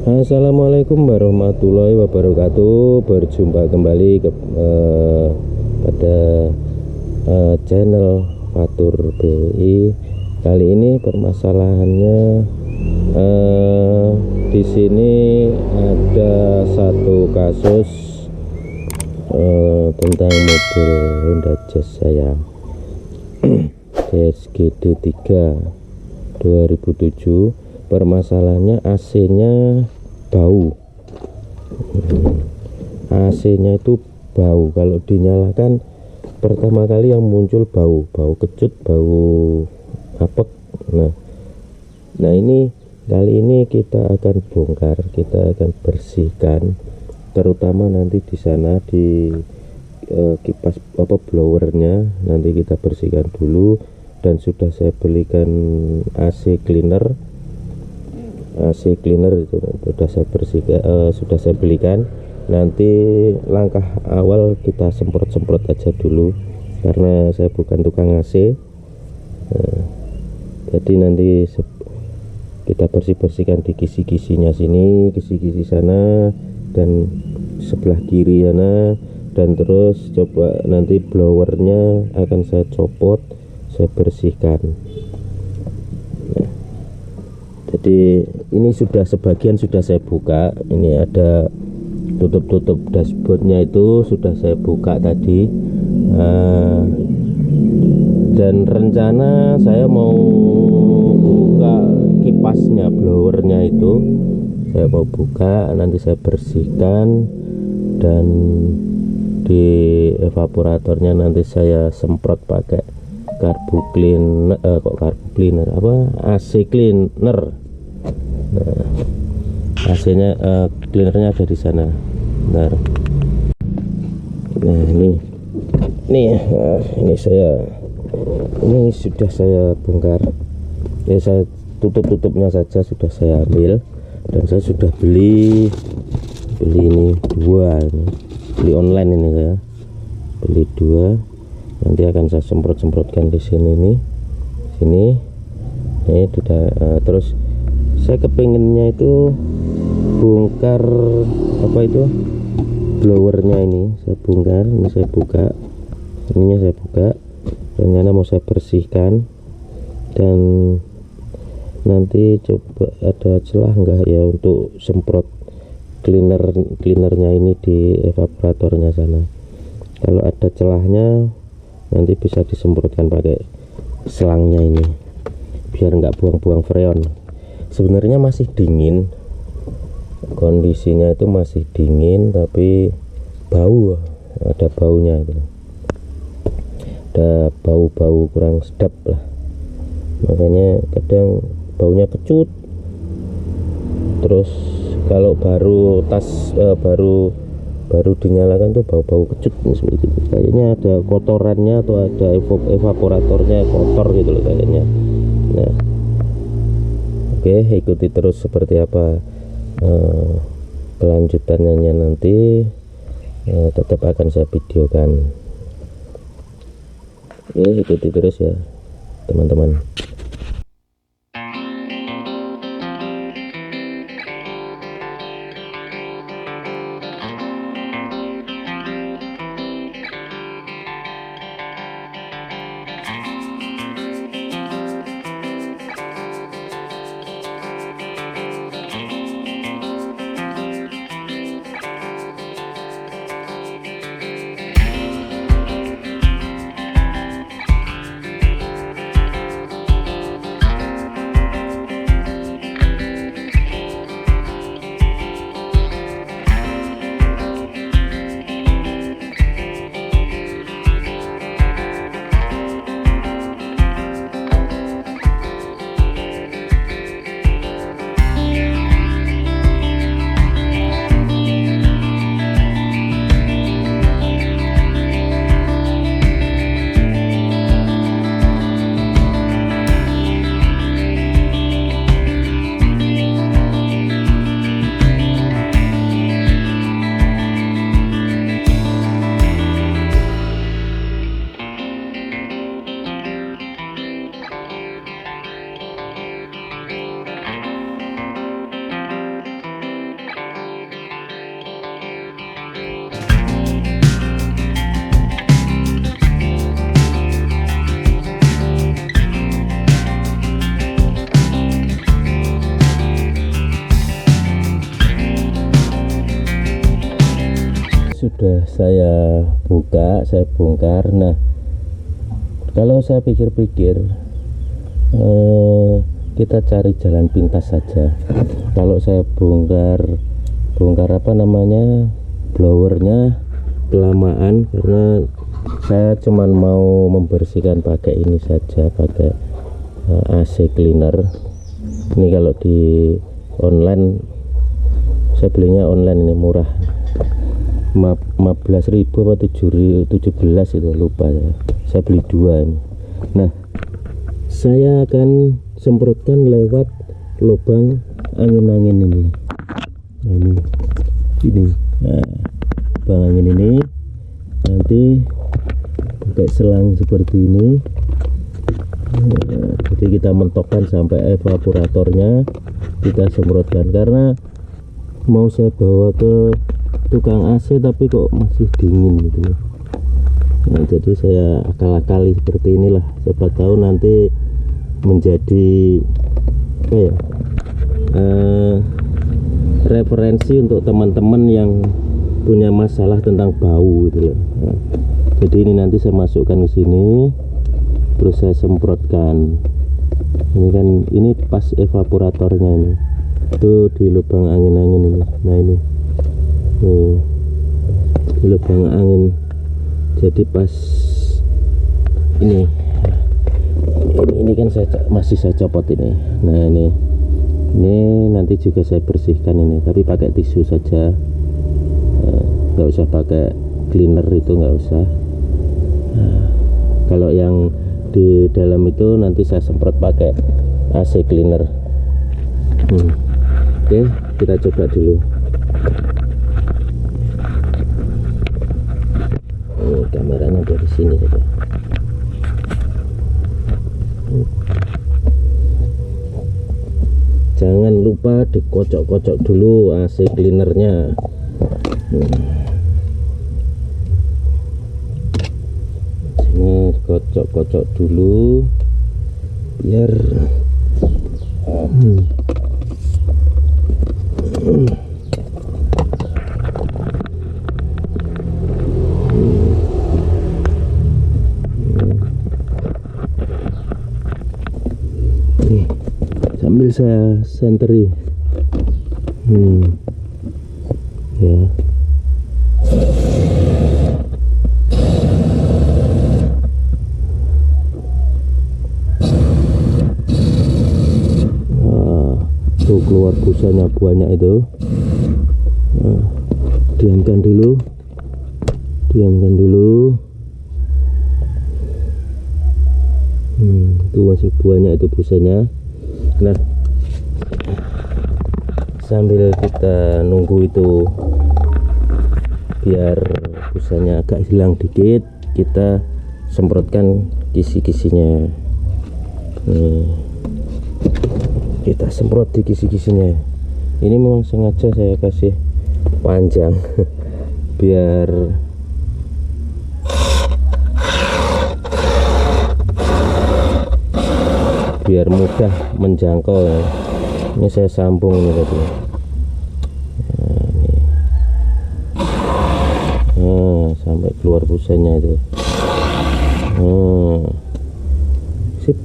Assalamualaikum warahmatullahi wabarakatuh. Berjumpa kembali pada channel Fatur BI. Kali ini permasalahannya di sini ada satu kasus tentang mobil Honda Jazz saya CSGD 3 2007. Permasalahannya AC-nya bau. AC-nya itu bau. Kalau dinyalakan pertama kali yang muncul bau kecut, bau apek. Nah ini kali ini kita akan bongkar, kita akan bersihkan, terutama nanti di sana di kipas blowernya nanti kita bersihkan dulu. Dan sudah saya belikan AC cleaner itu sudah saya bersihkan, sudah saya belikan. Nanti langkah awal kita semprot aja dulu karena saya bukan tukang AC. Jadi nanti kita bersihkan di kisi-kisinya sini, kisi-kisi sana, dan sebelah kiri sana. Dan terus coba nanti blowernya akan saya copot, saya bersihkan. Jadi ini sudah sebagian sudah saya buka. Ini ada tutup dashboardnya, itu sudah saya buka tadi. Dan rencana saya mau buka kipasnya, blowernya itu saya mau buka, nanti saya bersihkan. Dan di evaporatornya nanti saya semprot pakai AC cleaner. Nah, AC-nya cleanernya ada di sana. Bentar. Nah ini sudah saya bongkar. Ya saya tutupnya saja sudah saya ambil, dan saya sudah beli ini dua, beli online ini, saya beli dua. Nanti akan saya semprotkan di sini nih, sini. Ini terus saya kepengennya itu bongkar blowernya ini. Saya bongkar, ini saya buka, ininya saya buka. Rencana mau saya bersihkan, dan nanti coba ada celah enggak ya untuk semprot cleanernya ini di evaporatornya sana. Kalau ada celahnya nanti bisa disemprotkan pakai selangnya ini, biar nggak buang-buang freon. Sebenarnya masih dingin, kondisinya itu masih dingin, tapi bau, ada baunya itu, ada bau kurang sedap lah. Makanya kadang baunya kecut. Terus kalau baru dinyalakan tuh bau kecut seperti itu. Kayaknya ada kotorannya atau ada evaporatornya kotor gitu loh kayaknya. Nah, oke, ikuti terus seperti apa kelanjutannya nanti. Tetap akan saya videokan. Oke, ikuti terus ya teman-teman. sudah saya buka, saya bongkar. Nah, kalau saya pikir-pikir, kita cari jalan pintas saja. Kalau saya bongkar apa namanya, blowernya kelamaan, karena saya cuman mau membersihkan pakai ini saja, pakai AC cleaner. Ini kalau di online, saya belinya online, ini murah, 15.000 apa 17 itu, lupa ya. Saya beli 2 ini. Nah, saya akan semprotkan lewat lubang angin-angin ini. Nah, ini. Nah, lubang angin ini nanti pakai selang seperti ini. Nah, jadi kita mentokkan sampai evaporatornya kita semprotkan, karena mau saya bawa ke tukang AC tapi kok masih dingin gitu. Nah, jadi saya akal-akali seperti inilah, siapa tahu nanti menjadi apa ya, referensi untuk teman-teman yang punya masalah tentang bau gitu loh. Nah, jadi ini nanti saya masukkan ke sini, terus saya semprotkan. Ini kan, ini pas evaporatornya ini, itu di lubang angin-angin ini. Nah, ini di lubang angin. Jadi pas ini kan masih saya copot ini. Nah, ini nanti juga saya bersihkan ini, tapi pakai tisu saja, nggak usah pakai cleaner, itu nggak usah. Nah, kalau yang di dalam itu nanti saya semprot pakai AC cleaner. Oke, kita coba dulu. Kameranya dari sini saja. Jangan lupa dikocok-kocok dulu AC cleanernya. Ini kocok-kocok dulu biar sambil saya senteri ya. Tuh keluar busanya banyak itu. Diamkan dulu, itu masih banyak itu busanya. Nah, sambil kita nunggu itu biar busanya agak hilang dikit, kita semprotkan kisi-kisinya. Kita semprot di kisi-kisinya. Ini memang sengaja saya kasih panjang biar mudah menjangkau ya. Ini saya sambung ini tadi. Nah, sampai keluar busanya itu. Sip.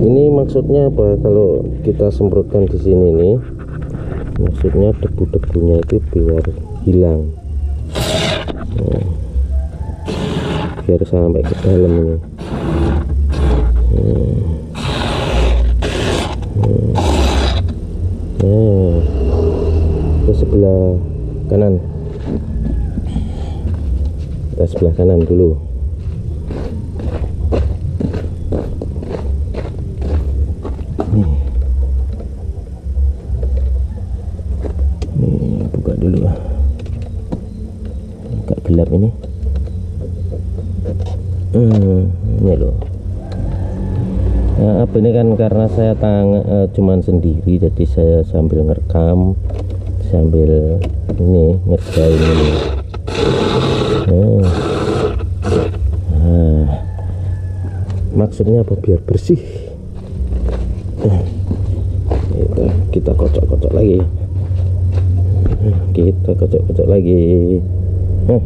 Ini maksudnya apa kalau kita semprotkan di sini nih? Maksudnya debu-debunya itu biar hilang. Biar sampai ke dalam ini. Ke sebelah kanan. Kita sebelah kanan dulu. Nih, buka dulu. Agak gelap ini. Ini loh. Nah, ini kan karena saya cuman sendiri, jadi saya sambil ngerekam, sambil ini ngerjain ini. Maksudnya apa? Biar bersih. kita kocok-kocok lagi, kita kocok-kocok lagi. Nah,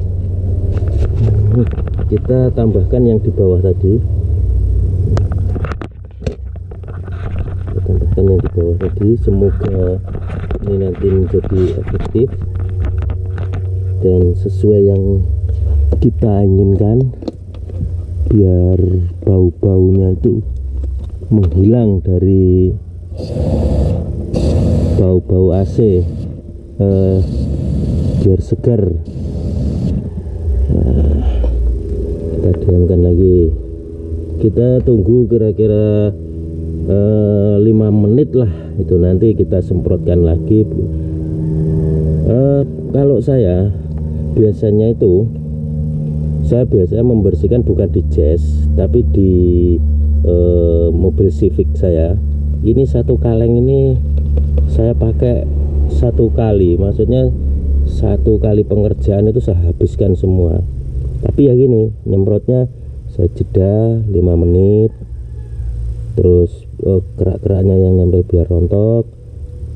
kita tambahkan yang di bawah tadi, kita tambahkan yang di bawah tadi. Semoga ini nanti menjadi efektif dan sesuai yang kita inginkan, biar bau-baunya itu menghilang dari bau-bau AC, biar segar. Nah, kita diamkan lagi, kita tunggu kira-kira 5 menit lah, itu nanti kita semprotkan lagi. Kalau saya biasanya itu, saya biasanya membersihkan bukan di Jazz tapi di mobil Civic saya. Ini satu kaleng ini saya pakai 1 kali, maksudnya 1 kali pengerjaan itu saya habiskan semua. Tapi ya gini, nyemprotnya saya jeda 5 menit, terus kerak-keraknya yang nempel biar rontok,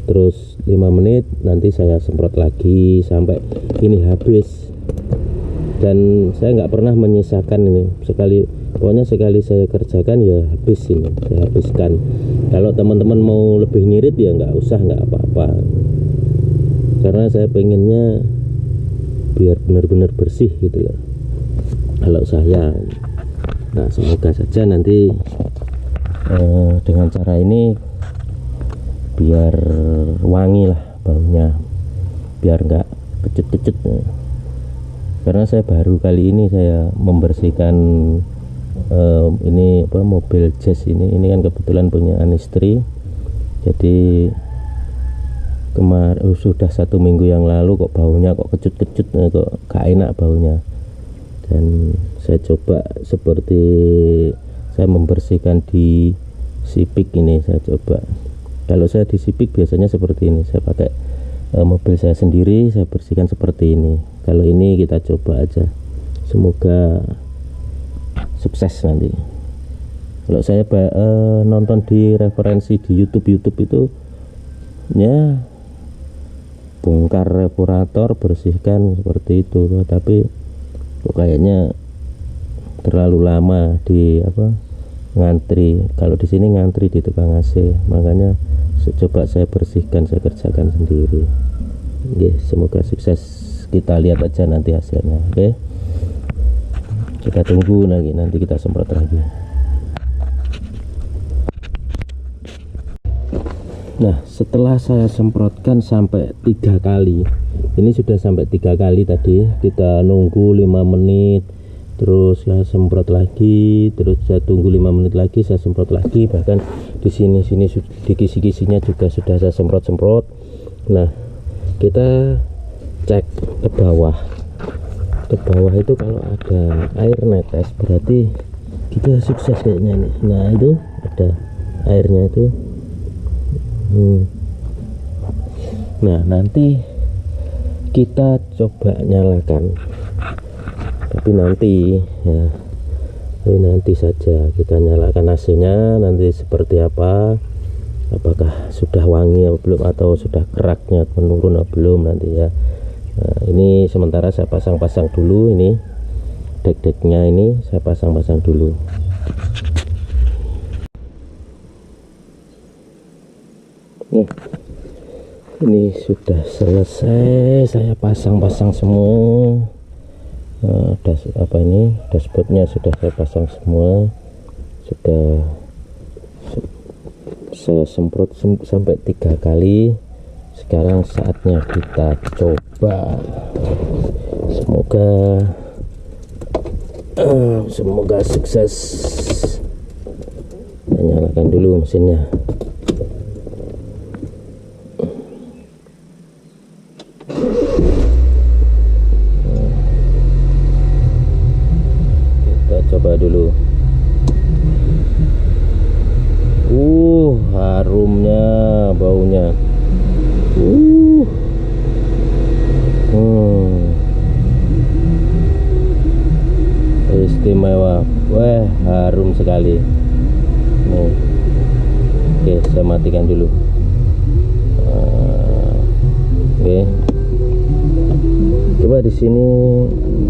terus 5 menit nanti saya semprot lagi sampai ini habis. Dan saya nggak pernah menyisakan ini, pokoknya sekali saya kerjakan ya habis, ini saya habiskan. Kalau teman-teman mau lebih ngirit ya nggak usah, nggak apa-apa, karena saya pengennya biar benar-benar bersih gitu loh kalau saya. Nah, semoga saja nanti dengan cara ini biar wangi lah baunya, biar nggak kecut-kecut. Karena saya baru kali ini saya membersihkan ini mobil Jazz ini kan kebetulan punya istri. Jadi kemarin sudah 1 minggu yang lalu kok baunya kok kecut-kecut, kok gak enak baunya. Dan saya coba seperti saya membersihkan di Civic ini, saya coba. Kalau saya di Civic biasanya seperti ini, saya pakai mobil saya sendiri, saya bersihkan seperti ini. Kalau ini kita coba aja, semoga sukses nanti. Kalau saya nonton di referensi di YouTube itu ya bongkar reparator, bersihkan seperti itu, tapi kok kayaknya terlalu lama di ngantri. Kalau di sini ngantri di tukang AC, makanya coba saya bersihkan, saya kerjakan sendiri. Oke, semoga sukses. Kita lihat aja nanti hasilnya. Oke, kita tunggu lagi, nanti kita semprot lagi. Nah, setelah saya semprotkan sampai 3 kali, ini sudah sampai 3 kali tadi, kita nunggu 5 menit, terus saya semprot lagi, terus saya tunggu 5 menit lagi, saya semprot lagi. Bahkan di sini di kisi-kisinya juga sudah saya semprot. Nah, kita cek ke bawah itu kalau ada air netes berarti kita sukses kayaknya nih. Nah, itu ada airnya itu. Nah, nanti kita coba nyalakan, tapi nanti saja kita nyalakan AC-nya. Nanti seperti apa, apakah sudah wangi atau belum, atau sudah keraknya menurun atau belum nanti ya. Nah, ini sementara saya pasang-pasang dulu, ini dek-deknya ini saya pasang-pasang dulu. Nah, ini sudah selesai, saya pasang-pasang semua. Dashboardnya sudah saya pasang semua, sudah saya semprot sampai 3 kali. Sekarang saatnya kita coba. Semoga sukses. Kita nyalakan dulu mesinnya. Kita coba dulu. Harumnya, baunya. Istimewa. Wah, harum sekali. Nih. Oke, saya matikan dulu. Oke. Coba di sini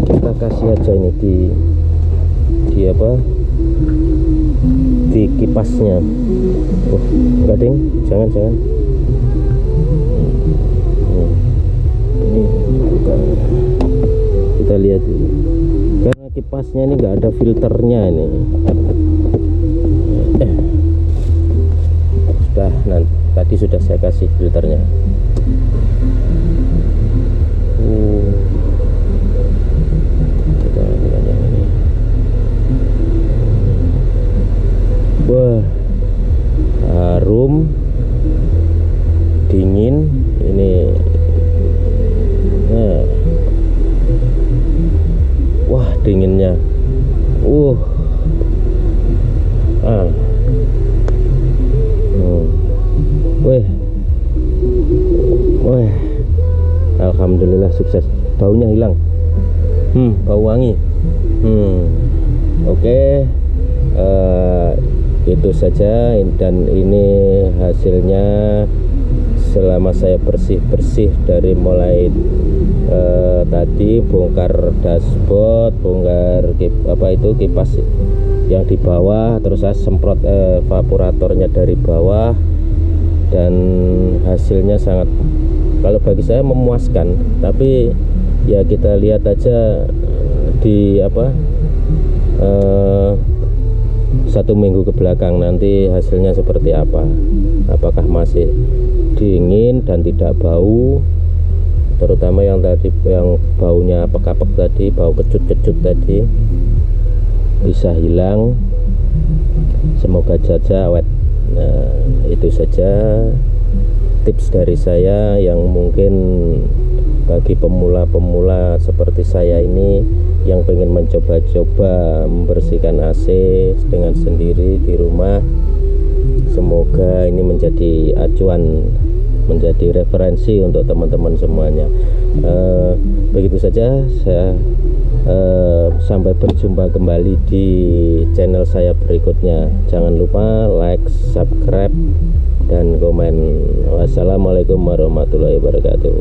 kita kasih aja ini di apa? Di kipasnya. Oh, enggak ding, jangan. Ini bukan. Kita lihat dulu. Karena kipasnya ini enggak ada filternya ini. Tadi sudah saya kasih filternya. Kita lihat yang ini. Wah, harum, dingin ini. Nah, wah dinginnya. Weh, alhamdulillah sukses. Baunya hilang. Bau wangi. Oke. Itu saja, dan ini hasilnya selama saya bersih dari mulai tadi bongkar dashboard, bongkar kipas yang di bawah, terus saya semprot evaporatornya dari bawah, dan hasilnya sangat, kalau bagi saya memuaskan. Tapi ya kita lihat aja di satu minggu ke belakang nanti hasilnya seperti apa, apakah masih dingin dan tidak bau, terutama yang tadi yang baunya apek-apek tadi, bau kecut-kecut tadi bisa hilang. Semoga saja awet. Nah, itu saja tips dari saya yang mungkin bagi pemula-pemula seperti saya ini yang pengen mencoba-coba membersihkan AC dengan sendiri di rumah. Semoga ini menjadi acuan, menjadi referensi untuk teman-teman semuanya. Begitu saja, saya sampai berjumpa kembali di channel saya berikutnya. Jangan lupa like, subscribe, dan komen. Wassalamualaikum warahmatullahi wabarakatuh.